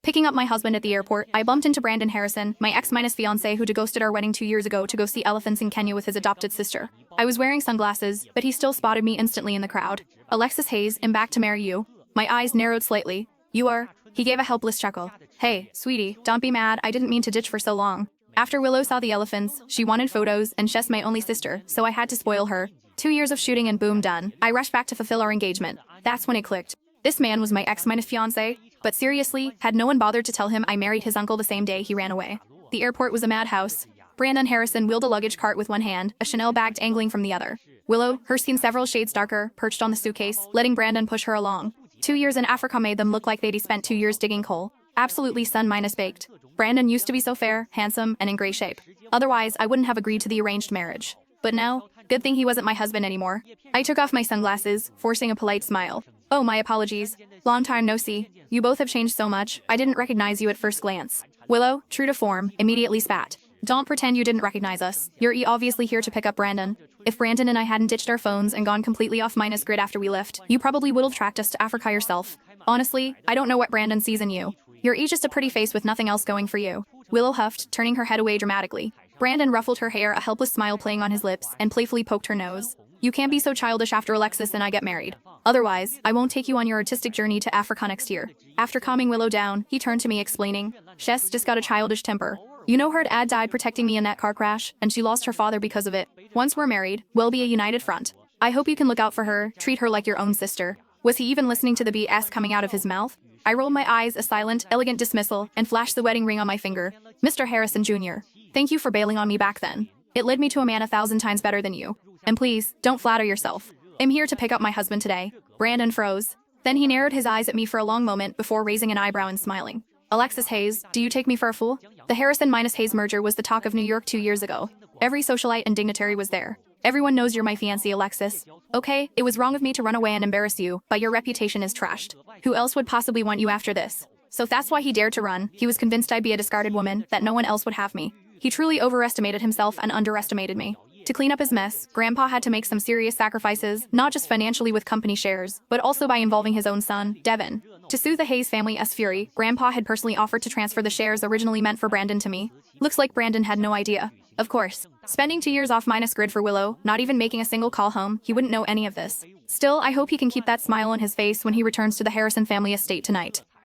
Picking up my husband at the airport, I bumped into Brandon Harrison, my ex-fiancé who ghosted our wedding 2 years ago to go see elephants in Kenya with his adopted sister. I was wearing sunglasses, but he still spotted me instantly in the crowd. Alexis Hayes, I'm back to marry you. My eyes narrowed slightly. You are? He gave a helpless chuckle. Hey, sweetie, don't be mad, I didn't mean to ditch for so long. After Willow saw the elephants, she wanted photos, and she's my only sister, so I had to spoil her. 2 years of shooting and boom, done. I rushed back to fulfill our engagement. That's when it clicked. This man was my ex-fiancé, but seriously, had no one bothered to tell him I married his uncle the same day he ran away? The airport was a madhouse. Brandon Harrison wheeled a luggage cart with one hand, a Chanel bag dangling from the other. Willow, her skin several shades darker, perched on the suitcase, letting Brandon push her along. 2 years in Africa made them look like they'd spent 2 years digging coal. Absolutely sun-baked. Brandon used to be so fair, handsome, and in great shape. Otherwise, I wouldn't have agreed to the arranged marriage. But now, good thing he wasn't my husband anymore. I took off my sunglasses, forcing a polite smile. Oh, my apologies. Long time no see. You both have changed so much, I didn't recognize you at first glance. Willow, true to form, immediately spat. Don't pretend you didn't recognize us. You're obviously here to pick up Brandon. If Brandon and I hadn't ditched our phones and gone completely off minus grid after we left, you probably would have tracked us to Africa yourself. Honestly, I don't know what Brandon sees in you. You're just a pretty face with nothing else going for you. Willow huffed, turning her head away dramatically. Brandon ruffled her hair, a helpless smile playing on his lips, and playfully poked her nose. You can't be so childish after Alexis and I get married. Otherwise, I won't take you on your artistic journey to Africa next year. After calming Willow down, he turned to me explaining, Shess just got a childish temper. You know her dad died protecting me in that car crash, and she lost her father because of it. Once we're married, we'll be a united front. I hope you can look out for her, treat her like your own sister. Was he even listening to the BS coming out of his mouth? I rolled my eyes, a silent, elegant dismissal, and flashed the wedding ring on my finger. Mr. Harrison Jr., thank you for bailing on me back then. It led me to a man 1,000 times better than you. And please, don't flatter yourself. I'm here to pick up my husband today. Brandon froze. Then he narrowed his eyes at me for a long moment before raising an eyebrow and smiling. Alexis Hayes, do you take me for a fool? The Harrison-Hayes merger was the talk of New York 2 years ago. Every socialite and dignitary was there. Everyone knows you're my fiancée, Alexis. Okay, it was wrong of me to run away and embarrass you, but your reputation is trashed. Who else would possibly want you after this? So that's why he dared to run. He was convinced I'd be a discarded woman, that no one else would have me. He truly overestimated himself and underestimated me. To clean up his mess, Grandpa had to make some serious sacrifices, not just financially with company shares, but also by involving his own son, Devin. To soothe the Hayes family's fury, Grandpa had personally offered to transfer the shares originally meant for Brandon to me. Looks like Brandon had no idea. Of course. Spending 2 years off minus grid for Willow, not even making a single call home, he wouldn't know any of this. Still, I hope he can keep that smile on his face when he returns to the Harrison family estate tonight.